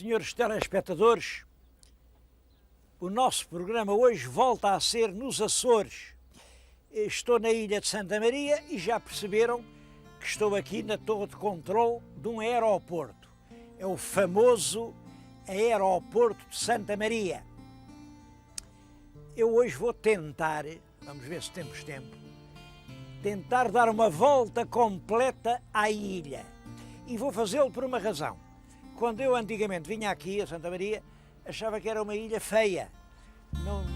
Senhores telespectadores, o nosso programa hoje volta a ser nos Açores. Estou na ilha de Santa Maria e já perceberam que estou aqui na torre de controle de um aeroporto. É o famoso aeroporto de Santa Maria. Eu hoje vou tentar, vamos ver se temos tempo, tentar dar uma volta completa à ilha. E vou fazê-lo por uma razão. Quando eu antigamente vinha aqui a Santa Maria, achava que era uma ilha feia.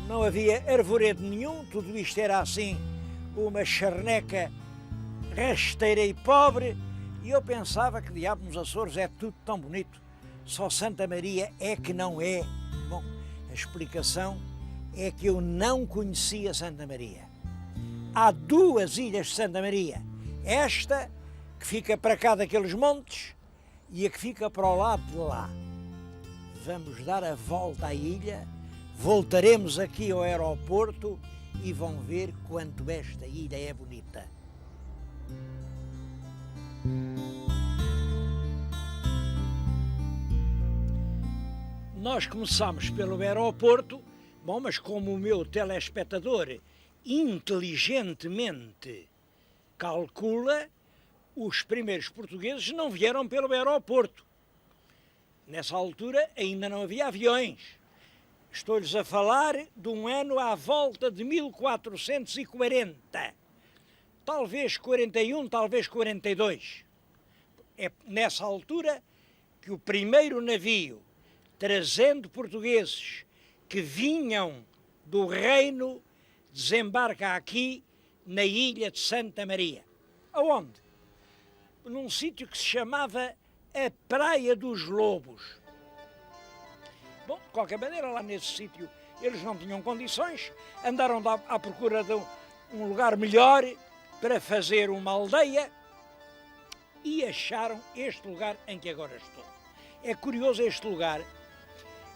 Não havia arvoredo nenhum, tudo isto era assim, uma charneca rasteira e pobre, e eu pensava que diabo nos Açores é tudo tão bonito, só Santa Maria é que não é. Bom, a explicação é que eu não conhecia Santa Maria. Há duas ilhas de Santa Maria, esta que fica para cá daqueles montes e a que fica para o lado de lá. Vamos dar a volta à ilha, voltaremos aqui ao aeroporto e vão ver quanto esta ilha é bonita. Nós começamos pelo aeroporto, bom, mas como o meu telespectador inteligentemente calcula, os primeiros portugueses não vieram pelo aeroporto. Nessa altura ainda não havia aviões. Estou-lhes a falar de um ano à volta de 1440. Talvez 41, talvez 42. É nessa altura que o primeiro navio trazendo portugueses que vinham do reino desembarca aqui na ilha de Santa Maria. Aonde? Num sítio que se chamava a Praia dos Lobos. Bom, de qualquer maneira, lá nesse sítio eles não tinham condições, andaram à procura de um lugar melhor para fazer uma aldeia e acharam este lugar em que agora estou. É curioso este lugar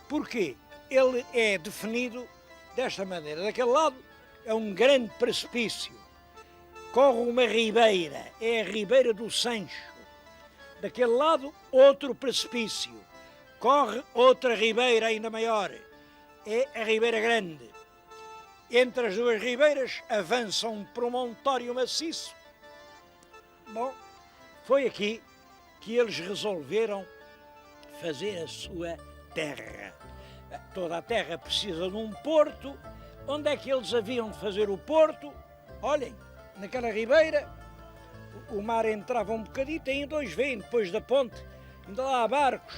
porque ele é definido desta maneira. Daquele lado é um grande precipício. Corre uma ribeira, é a Ribeira do Sancho. Daquele lado, outro precipício. Corre outra ribeira ainda maior, é a Ribeira Grande. Entre as duas ribeiras avança um promontório maciço. Bom, foi aqui que eles resolveram fazer a sua terra. Toda a terra precisa de um porto. Onde é que eles haviam de fazer o porto? Olhem, naquela ribeira, o mar entrava um bocadinho, tem dois vêm depois da ponte, ainda lá há barcos.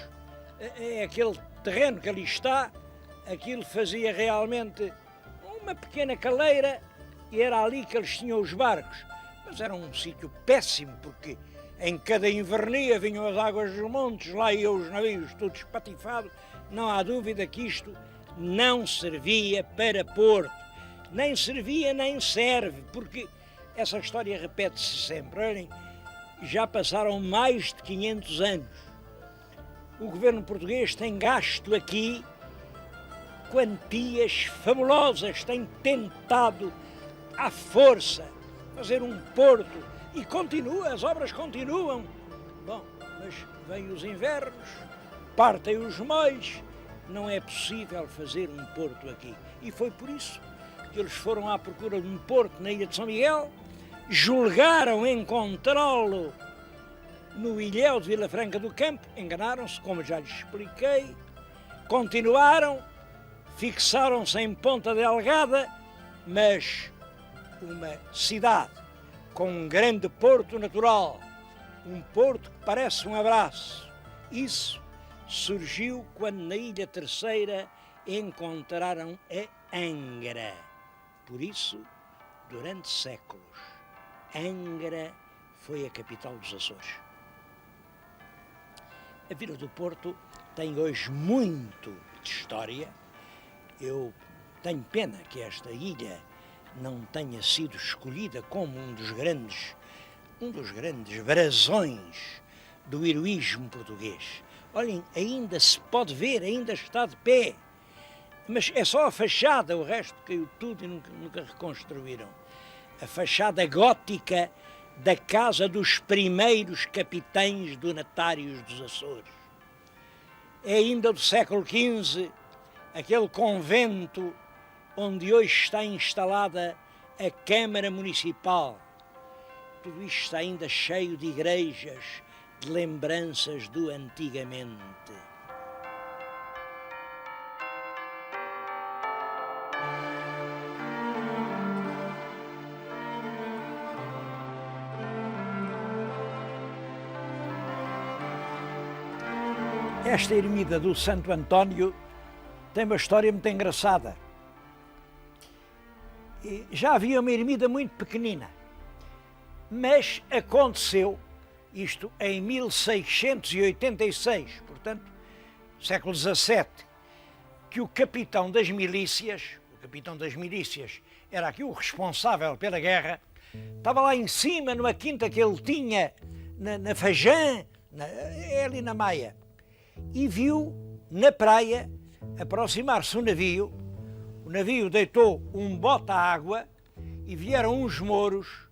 É aquele terreno que ali está, aquilo fazia realmente uma pequena caleira e era ali que eles tinham os barcos. Mas era um sítio péssimo, porque em cada invernia vinham as águas dos montes, lá iam os navios todos espatifados. Não há dúvida que isto não servia para porto, nem servia nem serve, porque essa história repete-se sempre. Olhem, já passaram mais de 500 anos. O governo português tem gasto aqui quantias fabulosas, tem tentado à força fazer um porto e continua, as obras continuam. Bom, mas vêm os invernos, partem os molhos, não é possível fazer um porto aqui. E foi por isso que eles foram à procura de um porto na ilha de São Miguel, julgaram encontrá-lo no Ilhéu de Vila Franca do Campo, enganaram-se, como já lhes expliquei, continuaram, fixaram-se em Ponta Delgada, mas uma cidade com um grande porto natural, um porto que parece um abraço. Isso surgiu quando na Ilha Terceira encontraram a Angra. Por isso, durante séculos, Angra foi a capital dos Açores. A Vila do Porto tem hoje muito de história. Eu tenho pena que esta ilha não tenha sido escolhida como um dos grandes brasões do heroísmo português. Olhem, ainda se pode ver, ainda está de pé. Mas é só a fachada, o resto caiu tudo e nunca reconstruíram. A fachada gótica da casa dos primeiros capitães donatários dos Açores. é ainda do século XV, aquele convento onde hoje está instalada a Câmara Municipal. Tudo isto está ainda cheio de igrejas, de lembranças do antigamente. Esta ermida do Santo António tem uma história muito engraçada. E já havia uma ermida muito pequenina, mas aconteceu, isto em 1686, portanto, século XVII, que o capitão das milícias era aqui o responsável pela guerra, estava lá em cima, numa quinta que ele tinha, na Fajã, ali na Maia, e viu na praia aproximar-se um navio. O navio deitou um bote à água e vieram uns mouros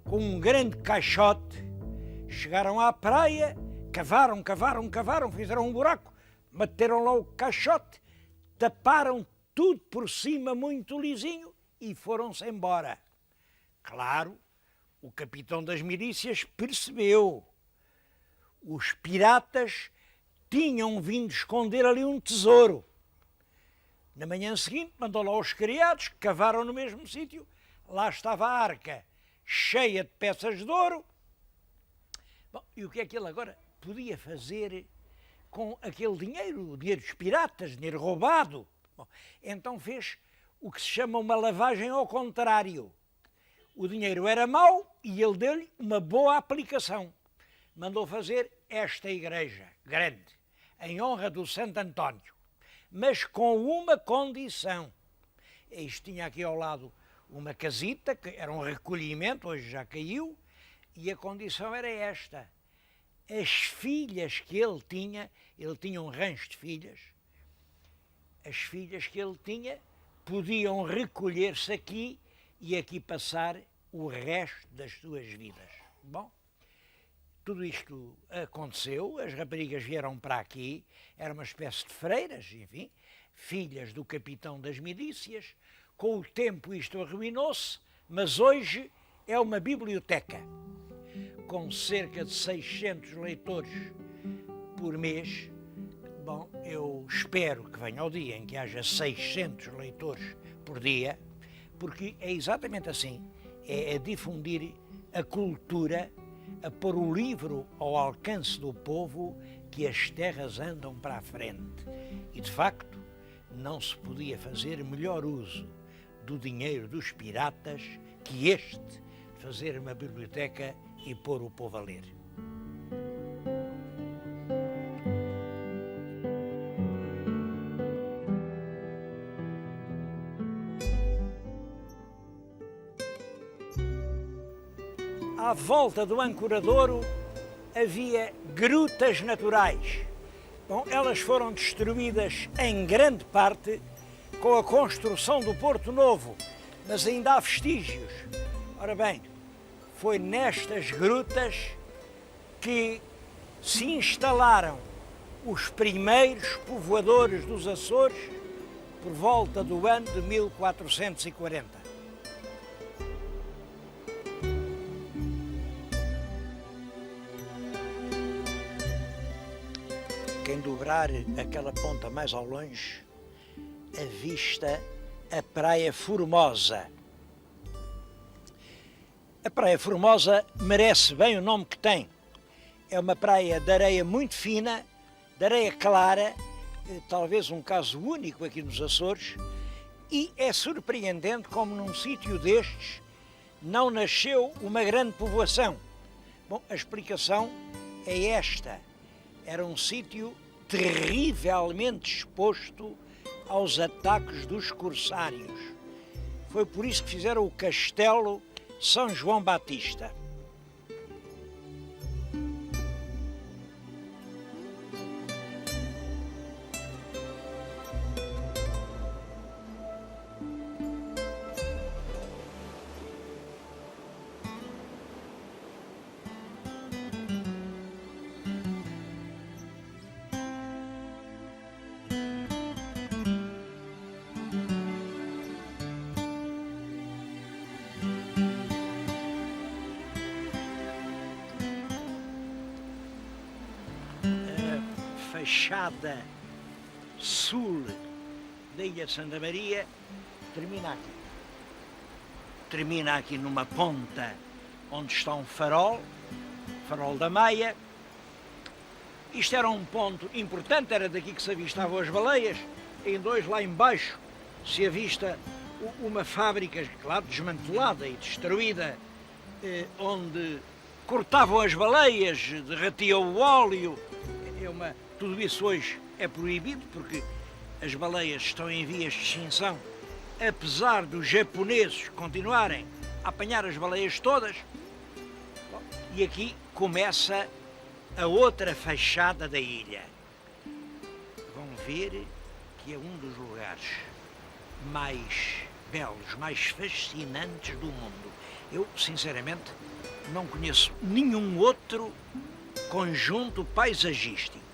com um grande caixote, chegaram à praia, cavaram, fizeram um buraco, meteram lá o caixote, taparam tudo por cima muito lisinho e foram-se embora. Claro, o capitão das milícias percebeu. Os piratas tinham vindo esconder ali um tesouro. Na manhã seguinte, mandou lá os criados, cavaram no mesmo sítio, lá estava a arca cheia de peças de ouro. Bom, e o que é que ele agora podia fazer com aquele dinheiro, o dinheiro dos piratas, dinheiro roubado? Bom, então fez o que se chama uma lavagem ao contrário. O dinheiro era mau e ele deu-lhe uma boa aplicação. Mandou fazer esta igreja grande, em honra do Santo António, mas com uma condição. Isto tinha aqui ao lado uma casita, que era um recolhimento, hoje já caiu, e a condição era esta. As filhas que ele tinha um rancho de filhas, as filhas que ele tinha podiam recolher-se aqui e aqui passar o resto das suas vidas. Bom, tudo isto aconteceu, as raparigas vieram para aqui, era uma espécie de freiras, enfim, filhas do capitão das milícias. Com o tempo isto arruinou-se, mas hoje é uma biblioteca, com cerca de 600 leitores por mês. Bom, eu espero que venha o dia em que haja 600 leitores por dia, porque é exatamente assim, é a difundir a cultura, a pôr o livro ao alcance do povo, que as terras andam para a frente. E, de facto, não se podia fazer melhor uso do dinheiro dos piratas que este, de fazer uma biblioteca e pôr o povo a ler. À volta do Ancoradouro havia grutas naturais. Bom, elas foram destruídas em grande parte com a construção do Porto Novo, mas ainda há vestígios. Ora bem, foi nestas grutas que se instalaram os primeiros povoadores dos Açores por volta do ano de 1440. Quem dobrar aquela ponta mais ao longe, avista a Praia Formosa. A Praia Formosa merece bem o nome que tem. É uma praia de areia muito fina, de areia clara, talvez um caso único aqui nos Açores, e é surpreendente como num sítio destes não nasceu uma grande povoação. Bom, a explicação é esta. Era um sítio terrivelmente exposto aos ataques dos corsários. Foi por isso que fizeram o Castelo São João Batista. fachada sul da Ilha de Santa Maria termina aqui. Termina aqui numa ponta onde está um farol, farol da Maia. Isto era um ponto importante, era daqui que se avistavam as baleias. Em dois, lá embaixo, se avista uma fábrica, claro, desmantelada e destruída, onde cortavam as baleias, derretiam o óleo. Tudo isso hoje é proibido, porque as baleias estão em vias de extinção, apesar dos japoneses continuarem a apanhar as baleias todas. E aqui começa a outra fachada da ilha. Vão ver que é um dos lugares mais belos, mais fascinantes do mundo. Eu, sinceramente, não conheço nenhum outro conjunto paisagístico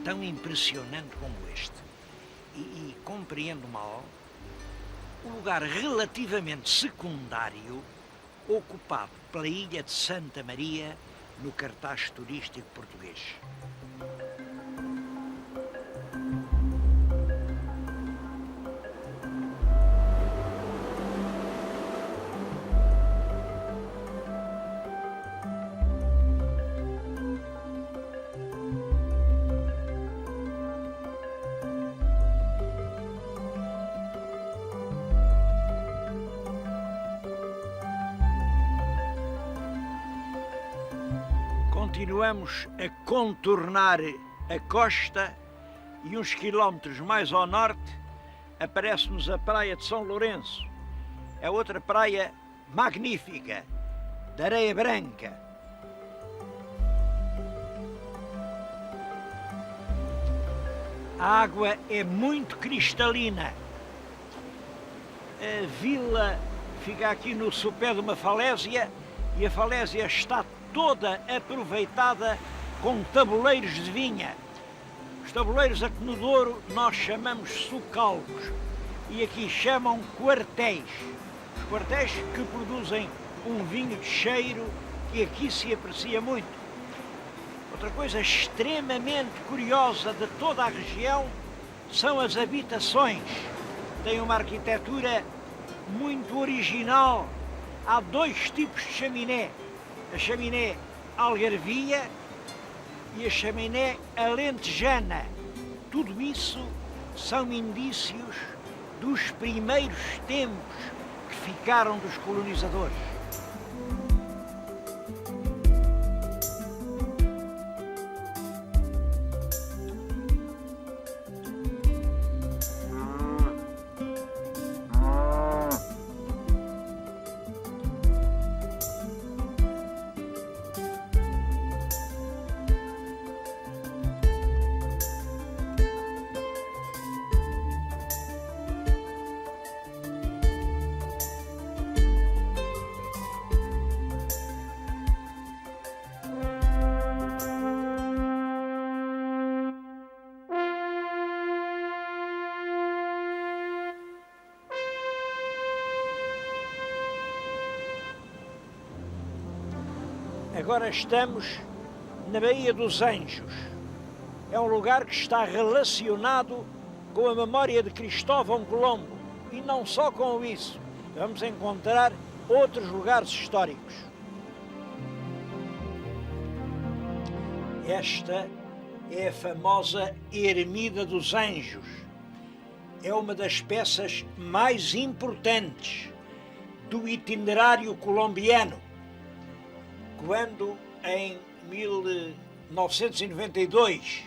tão impressionante como este. E compreendo mal o lugar relativamente secundário ocupado pela Ilha de Santa Maria no cartaz turístico português. Continuamos a contornar a costa e uns quilómetros mais ao norte aparece-nos a praia de São Lourenço. É outra praia magnífica, de areia branca. A água é muito cristalina. A vila fica aqui no sopé de uma falésia e a falésia está toda aproveitada com tabuleiros de vinha. Os tabuleiros a que no Douro nós chamamos socalcos e aqui chamam quartéis. Os quartéis que produzem um vinho de cheiro que aqui se aprecia muito. Outra coisa extremamente curiosa de toda a região são as habitações. Tem uma arquitetura muito original. Há dois tipos de chaminé. A chaminé algarvia e a chaminé alentejana. Tudo isso são indícios dos primeiros tempos que ficaram dos colonizadores. Agora estamos na Baía dos Anjos. É um lugar que está relacionado com a memória de Cristóvão Colombo. E não só com isso. Vamos encontrar outros lugares históricos. Esta é a famosa Ermida dos Anjos. É uma das peças mais importantes do itinerário colombiano. Quando, em 1992,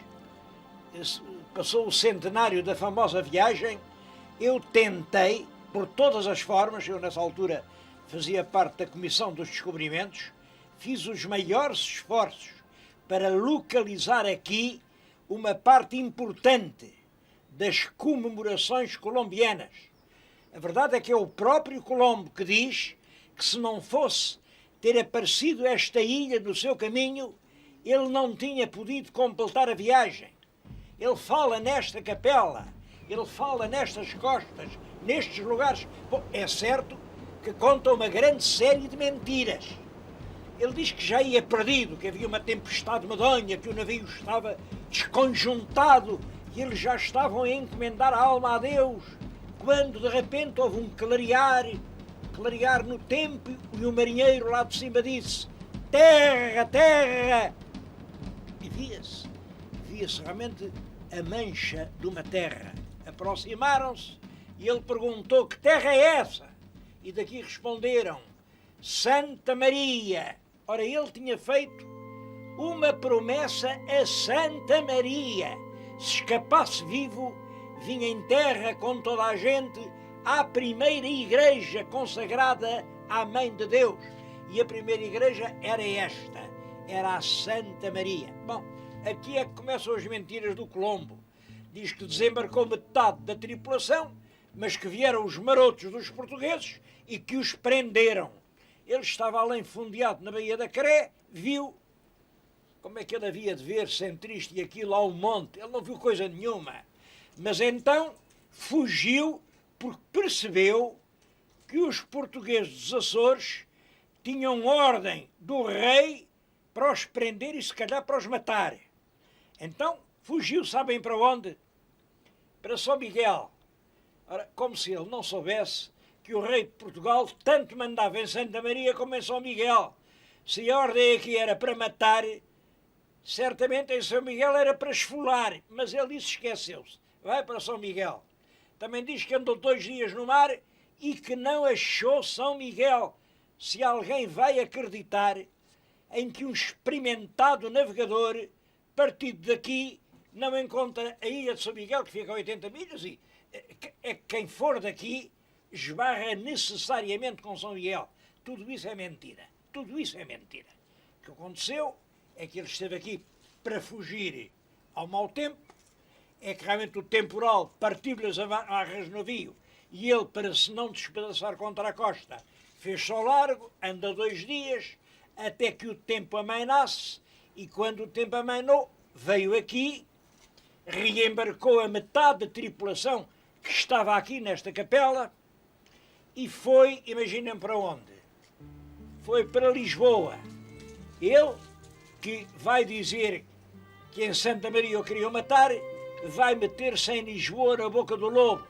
passou o centenário da famosa viagem, eu tentei, por todas as formas, eu nessa altura fazia parte da Comissão dos Descobrimentos, fiz os maiores esforços para localizar aqui uma parte importante das comemorações colombianas. A verdade é que é o próprio Colombo que diz que se não fosse ter aparecido esta ilha no seu caminho, ele não tinha podido completar a viagem. Ele fala nesta capela, ele fala nestas costas, nestes lugares. Bom, é certo que conta uma grande série de mentiras. Ele diz que já ia perdido, que havia uma tempestade medonha, que o navio estava desconjuntado, e eles já estavam a encomendar a alma a Deus, quando de repente houve um clarear no tempo, e o marinheiro lá de cima disse: terra, terra! E via-se realmente a mancha de uma terra. Aproximaram-se e ele perguntou: que terra é essa? E daqui responderam: Santa Maria. Ora, ele tinha feito uma promessa a Santa Maria: se escapasse vivo, vinha em terra com toda a gente à primeira igreja consagrada à Mãe de Deus. E a primeira igreja era esta, era a Santa Maria. Bom, aqui é que começam as mentiras do Colombo. Diz que desembarcou metade da tripulação, mas que vieram os marotos dos portugueses e que os prenderam. Ele estava além fundeado na Baía da Cré, viu como é que ele havia de ver, sempre isto e aquilo ao monte. Ele não viu coisa nenhuma. Mas então fugiu porque percebeu que os portugueses dos Açores tinham ordem do rei para os prender e se calhar para os matar. Então fugiu, sabem para onde? Para São Miguel. Ora, como se ele não soubesse que o rei de Portugal tanto mandava em Santa Maria como em São Miguel. Se a ordem aqui era para matar, certamente em São Miguel era para esfolar, mas ele disse, esqueceu-se. Vai para São Miguel. Também diz que andou 2 dias no mar e que não achou São Miguel. Se alguém vai acreditar em que um experimentado navegador, partido daqui, não encontra a ilha de São Miguel, que fica a 80 milhas, e quem for daqui esbarra necessariamente com São Miguel. Tudo isso é mentira. Tudo isso é mentira. O que aconteceu é que ele esteve aqui para fugir ao mau tempo, é que realmente o temporal partiu-lhe as amarras no navio e ele, para se não despedaçar contra a costa, fez-se ao largo, anda 2 dias, até que o tempo amainasse, e quando o tempo amainou, veio aqui, reembarcou a metade da tripulação que estava aqui nesta capela e foi, imaginem para onde? Foi para Lisboa. Ele, que vai dizer que em Santa Maria o queriam matar, vai meter-se em Lisboa na boca do lobo.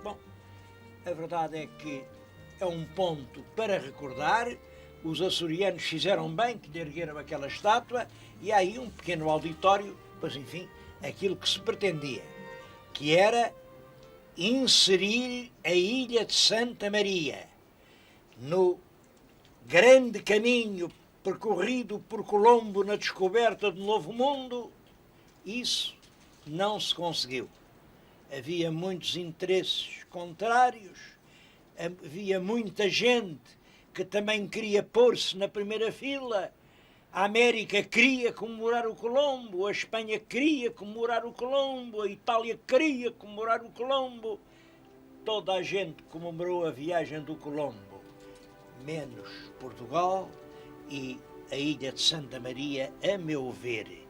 Bom, a verdade é que é um ponto para recordar. Os açorianos fizeram bem que lhe ergueram aquela estátua e há aí um pequeno auditório, pois enfim, aquilo que se pretendia, que era inserir a ilha de Santa Maria no grande caminho percorrido por Colombo na descoberta do Novo Mundo. Isso não se conseguiu. Havia muitos interesses contrários, havia muita gente que também queria pôr-se na primeira fila. A América queria comemorar o Colombo, a Espanha queria comemorar o Colombo, a Itália queria comemorar o Colombo. Toda a gente comemorou a viagem do Colombo, menos Portugal, e a ilha de Santa Maria, a meu ver,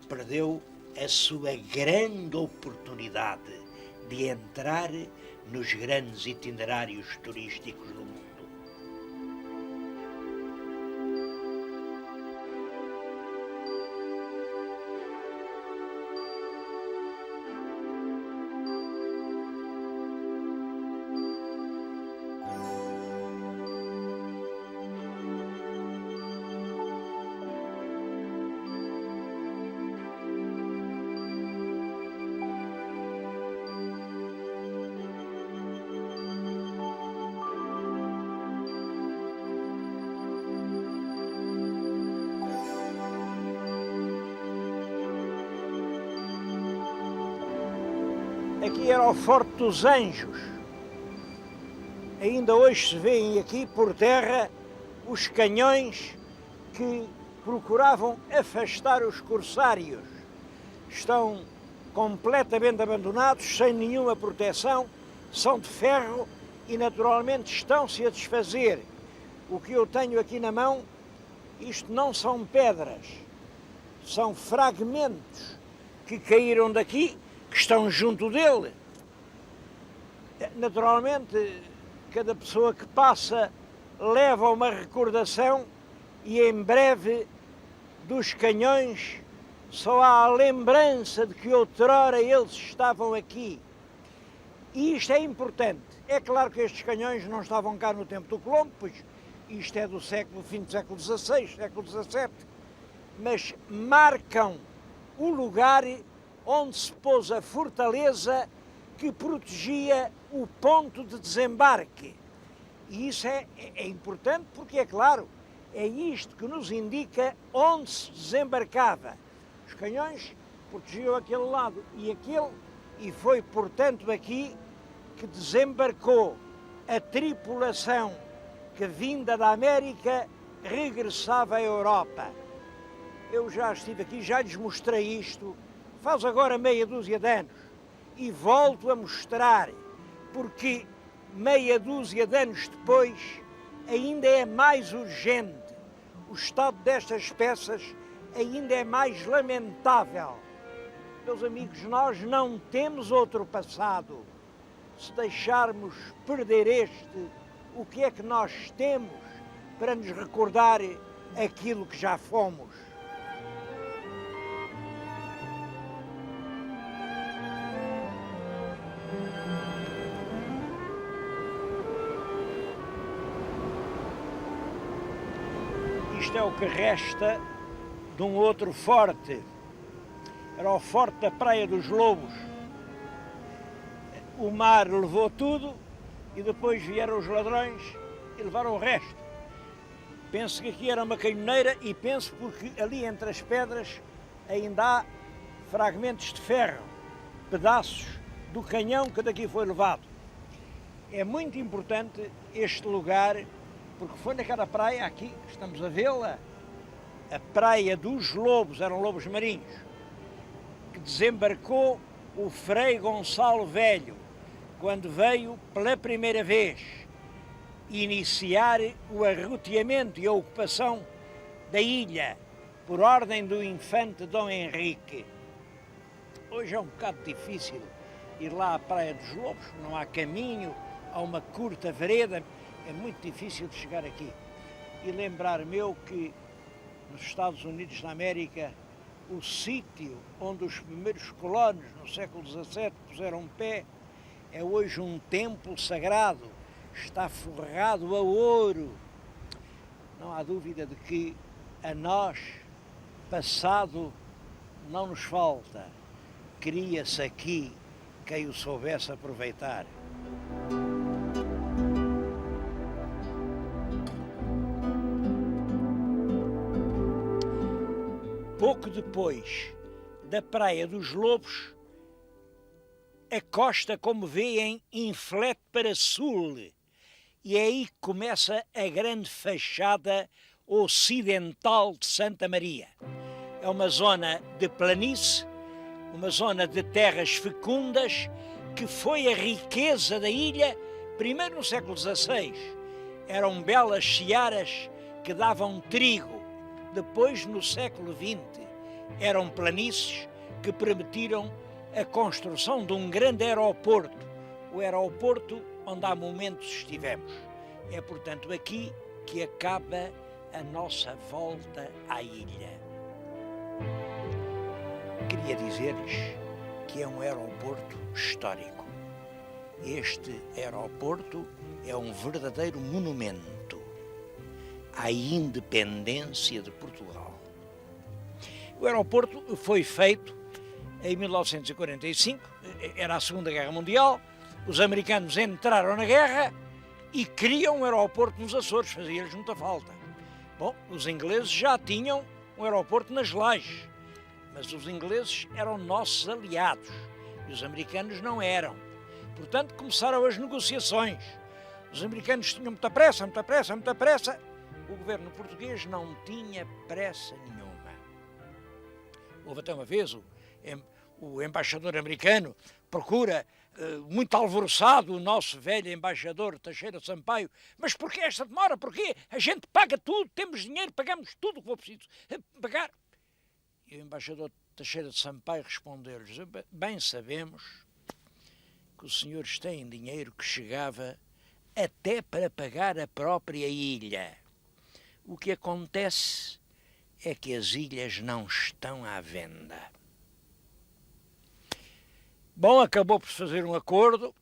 perdeu a sua grande oportunidade de entrar nos grandes itinerários turísticos do mundo. Aqui era o Forte dos Anjos. Ainda hoje se vêem aqui por terra os canhões que procuravam afastar os corsários. Estão completamente abandonados, sem nenhuma proteção, são de ferro e naturalmente estão-se a desfazer. O que eu tenho aqui na mão, isto não são pedras, são fragmentos que caíram daqui, que estão junto dele. Naturalmente, cada pessoa que passa leva uma recordação e em breve dos canhões só há a lembrança de que outrora eles estavam aqui. E isto é importante. É claro que estes canhões não estavam cá no tempo do Colombo, pois isto é do fim do século XVI, século XVII, mas marcam o lugar onde se pôs a fortaleza que protegia o ponto de desembarque. E isso é importante porque, é claro, é isto que nos indica onde se desembarcava. Os canhões protegiam aquele lado e aquele, e foi, portanto, aqui que desembarcou a tripulação que, vinda da América, regressava à Europa. Eu já estive aqui, já lhes mostrei isto, faz agora meia dúzia de anos, e volto a mostrar, porque meia dúzia de anos depois ainda é mais urgente. O estado destas peças ainda é mais lamentável. Meus amigos, nós não temos outro passado. Se deixarmos perder este, o que é que nós temos para nos recordar aquilo que já fomos? Isto é o que resta de um outro forte. Era o forte da Praia dos Lobos. O mar levou tudo e depois vieram os ladrões e levaram o resto. Penso que aqui era uma canhoneira e penso porque ali entre as pedras ainda há fragmentos de ferro, pedaços do canhão que daqui foi levado. É muito importante este lugar porque foi naquela praia aqui, estamos a vê-la, a Praia dos Lobos, eram lobos marinhos, que desembarcou o Frei Gonçalo Velho, quando veio pela primeira vez iniciar o arroteamento e a ocupação da ilha, por ordem do infante Dom Henrique. Hoje é um bocado difícil ir lá à Praia dos Lobos, não há caminho, há uma curta vereda, é muito difícil de chegar aqui. E lembrar-me eu que nos Estados Unidos da América, o sítio onde os primeiros colonos no século XVII puseram pé é hoje um templo sagrado, está forrado a ouro. Não há dúvida de que a nós, passado não nos falta, cria-se aqui quem o soubesse aproveitar. Pouco depois da Praia dos Lobos, a costa, como veem, inflete para sul, e é aí que começa a grande fachada ocidental de Santa Maria. É uma zona de planície, uma zona de terras fecundas, que foi a riqueza da ilha, primeiro no século XVI. Eram belas searas que davam trigo. Depois, no século XX, eram planícies que permitiram a construção de um grande aeroporto, o aeroporto onde há momentos estivemos. É, portanto, aqui que acaba a nossa volta à ilha. Queria dizer-lhes que é um aeroporto histórico. Este aeroporto é um verdadeiro monumento à independência de Portugal. O aeroporto foi feito em 1945, era a Segunda Guerra Mundial, os americanos entraram na guerra e criam um aeroporto nos Açores, fazia-lhes muita falta. Bom, os ingleses já tinham um aeroporto nas Lajes, mas os ingleses eram nossos aliados e os americanos não eram. Portanto, começaram as negociações. Os americanos tinham muita pressa, muita pressa, muita pressa. O governo português não tinha pressa nenhuma. Houve até uma vez o embaixador americano procura, muito alvoroçado, o nosso velho embaixador Teixeira de Sampaio. Mas porquê esta demora? Porquê? A gente paga tudo, temos dinheiro, pagamos tudo o que for preciso pagar. E o embaixador Teixeira de Sampaio respondeu-lhes: bem sabemos que os senhores têm dinheiro que chegava até para pagar a própria ilha. O que acontece é que as ilhas não estão à venda. Bom, acabou por fazer um acordo,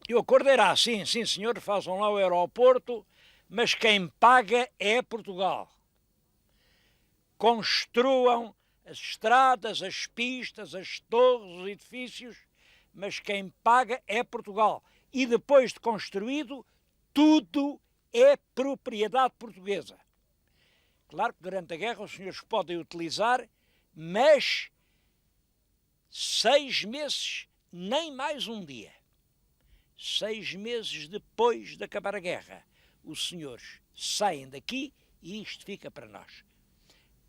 e o acordo era assim: sim senhor, façam lá o aeroporto, mas quem paga é Portugal. Construam as estradas, as pistas, as torres, os edifícios, mas quem paga é Portugal. E depois de construído, tudo é propriedade portuguesa. Claro que durante a guerra os senhores podem utilizar, mas 6 meses, nem mais um dia. 6 meses depois de acabar a guerra, os senhores saem daqui e isto fica para nós.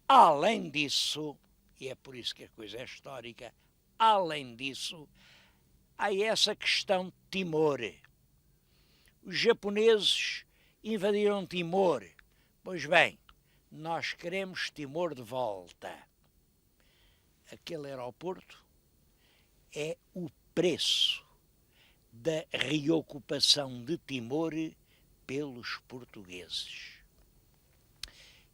Além disso, e é por isso que a coisa é histórica, além disso, há essa questão de Timor. Os japoneses invadiram Timor. Pois bem, nós queremos Timor de volta. Aquele aeroporto é o preço da reocupação de Timor pelos portugueses.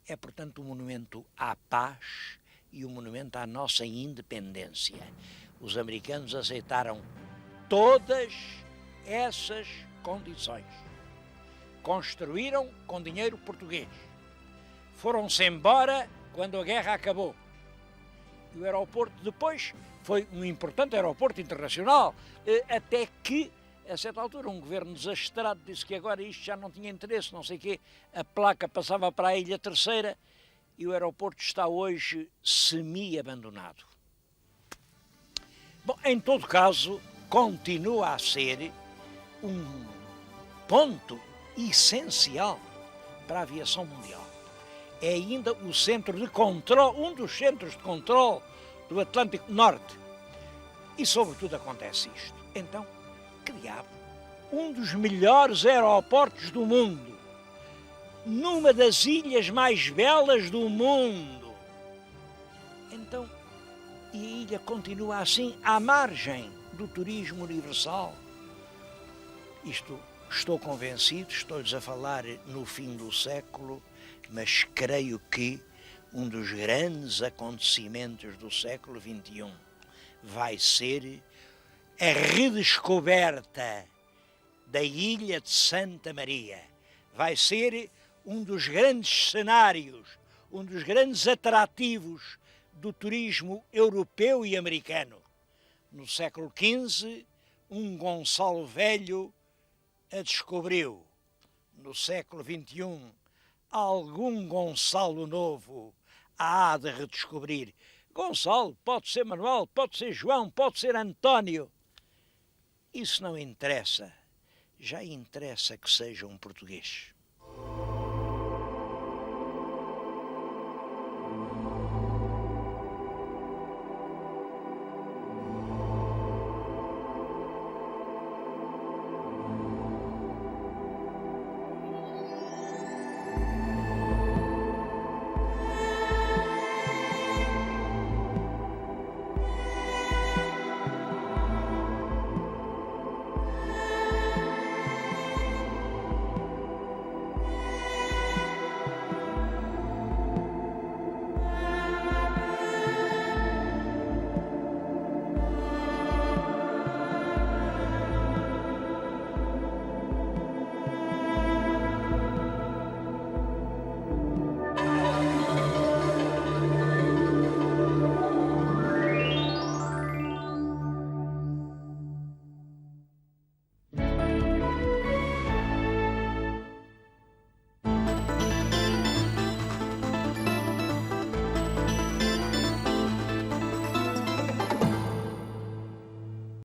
É, portanto, um monumento à paz e um monumento à nossa independência. Os americanos aceitaram todas essas condições. Construíram com dinheiro português. Foram-se embora quando a guerra acabou. E o aeroporto depois foi um importante aeroporto internacional, até que, a certa altura, um governo desastrado disse que agora isto já não tinha interesse, não sei o quê, a placa passava para a Ilha Terceira e o aeroporto está hoje semi-abandonado. Bom, em todo caso, continua a ser um ponto essencial para a aviação mundial. É ainda o centro de controle, um dos centros de controle do Atlântico Norte. E sobretudo acontece isto. Então, que diabo? Um dos melhores aeroportos do mundo, numa das ilhas mais belas do mundo. Então, e a ilha continua assim à margem do turismo universal. Isto, estou convencido, estou-lhes a falar no fim do século, mas creio que um dos grandes acontecimentos do século XXI vai ser a redescoberta da ilha de Santa Maria. Vai ser um dos grandes cenários, um dos grandes atrativos do turismo europeu e americano. No século XV, um Gonçalo Velho a descobriu. No século XXI, algum Gonçalo novo há de redescobrir. Gonçalo, pode ser Manuel, pode ser João, pode ser António. Isso não interessa. Já interessa que seja um português.